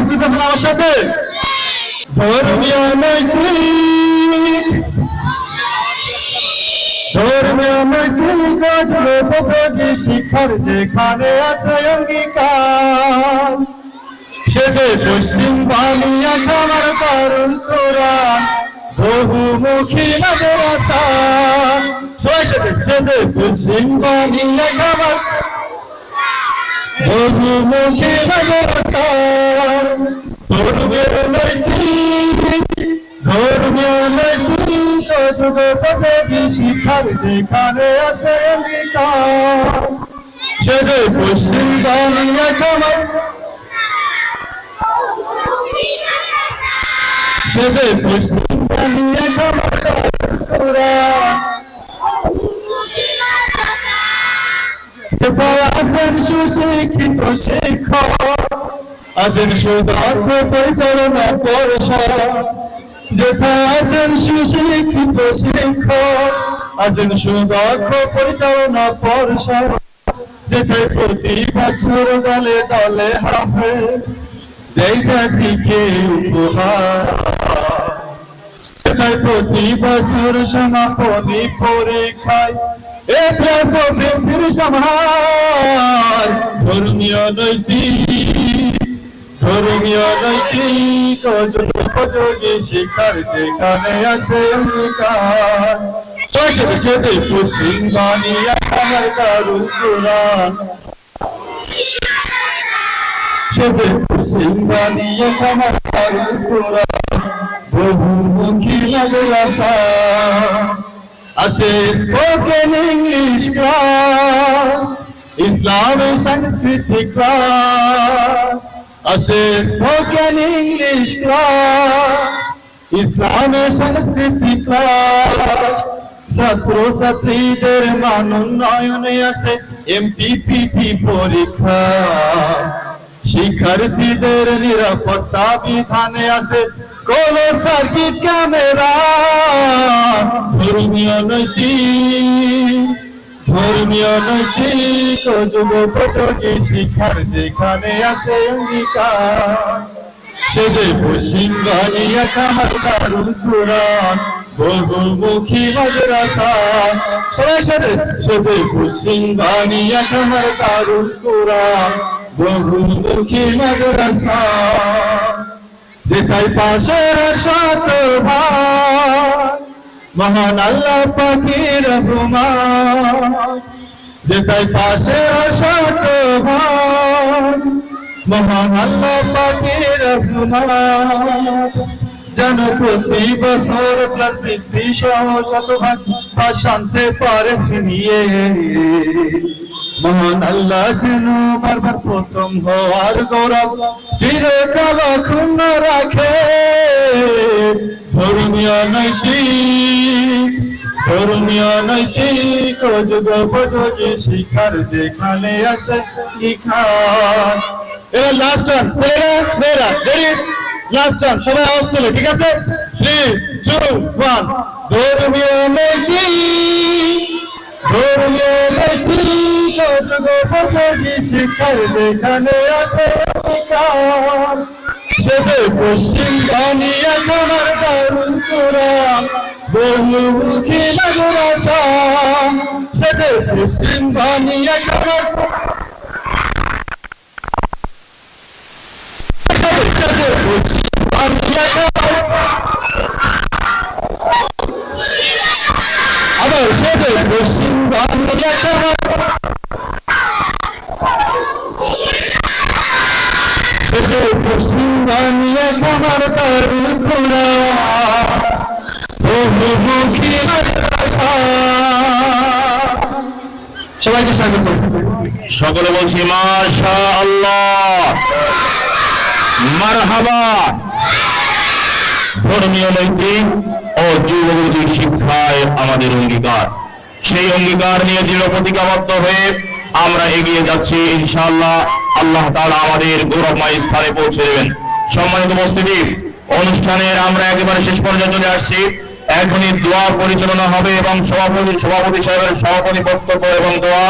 প্রস্তুত আছেন আমার সাথে? ধর্মীয় নৈতিক উপযোগী শিক্ষার যেখানে আছে অঙ্গীকার, সে যে পশ্চিম বাংলা খামার দারুল কোরআন বহুমুখী মাদ্রাসা। সবাই সাথে, সে যে পশ্চিম বাংলা খামার বহুমুখী মাদ্রাসা। ধর্মীয় নৈতিক উপযোগী শিক্ষার যেখানে আছে অঙ্গীকার, সে যে পশ্চিম বাংলা খামার সে যে পশ্চিম বাংলা খামার আছেন সুশিক্ষিত শিক্ষক, আছেন সুদক্ষ পরিচালনা পরিষদ। যেথায় আছেন সুশিক্ষিত শিক্ষক, আছেন সুদক্ষ পরিচালনা পরিষদ। যেথায় প্রতি বছর দলে দলে হবে যেই জাতিকে উপহার, যেথায় প্রতি বছর সমাপনী পরীক্ষায় এ প্লাস বৃদ্ধির সমাহার। ধর্মীয় নৈতিক উপযোগী শিক্ষার যেখানে আছে অঙ্গীকার, সে যে পশ্চিম বাংলা খামার দারুল কোরআন, সে যে পশ্চিম বাংলা খামার দারুল কোরআন বহুমুখী মাদ্রাসা। আছে স্পোকেন ইংলিশ ক্লাস, ইসলামিক সংস্কৃতি ক্লাস। আছে স্পোকেন ইংলিশ ক্লাস, ইসলামিক সংস্কৃতি ক্লাস। ছাত্র ছাত্রীদের মান উন্নয়নে আছে এমটিপিটি পরীক্ষা। শিক্ষার্থীদের নিরাপত্তা বিধানে আছে কোন সার্কিট ক্যামেরা। ধর্মীয় নৈতিক যুগোপযোগী শিক্ষার যেখানে আছে অঙ্গীকার, সে যে পশ্চিম বাংলা খামার দারুল কোরআন বহুমুখী মাদ্রাসা। সবাই সাথে, সে যে পশ্চিম বাংলা খামার দারুল কোরআন বহুমুখী মাদ্রাসা। যেথায় পাশের শতভাগ মহান আল্লাহ পাকের রহমান। যেথায় পাশের শতভাগ মহান আল্লাহ পাকের রহমান। যেন প্রতি বছর বৃদ্ধি সহ শতভাগ শান্তি পারে ছিনিয়ে। মহান আল্লাহ যেন বারবার প্রথম হওয়ার গৌরব চিরকাল অক্ষুণ্ণ রাখে। ধর্মীয় নৈতিক যুগোপযোগী শিক্ষার যেখানে আছে শিক্ষার। এবার লাস্ট টান, ছেলেরা মেয়েরা রেডি, লাস্ট টান, সবাই আওয়াজ তুলে, ঠিক আছে? 3, 2, 1। ধর্মীয় নৈতিক যুগোপযোগী শিক্ষার যেখানে আছে শিক্ষার, সে যে পশ্চিম বাংলা খামার দারুল কোরআন বহুমুখী মাদ্রাসা। সে যে পশ্চিম বাংলা খামার আবার সে যে পশ্চিম বাংলা খামার পশ্চিম বাংলা খামার দারুল কোরআন বহুমুখী মাদ্রাসা। সবাইকে স্বাগত। সকলে বলছি মাশাআল্লাহ, মারহাবা। ধর্মীয় নৈতিক ও যুগোপযোগী শিক্ষায় আমাদের অঙ্গীকার, সেই অঙ্গীকার নিয়ে দৃঢ় প্রতিজ্ঞাবদ্ধ হয়ে আমরা এগিয়ে যাচ্ছি ইনশাআল্লাহ। আল্লাহ তাআলা আমাদের গৌরবময় স্থানে পৌঁছে দেবেন। সম্মানিত উপস্থিতি, অনুষ্ঠানের আমরা একেবারে শেষ পর্যায়ে চলে আসছি। এখনই দোয়া পরিচালনা হবে এবং সভাপতি সাহেবের সভাপতি বক্তব্য এবং দোয়া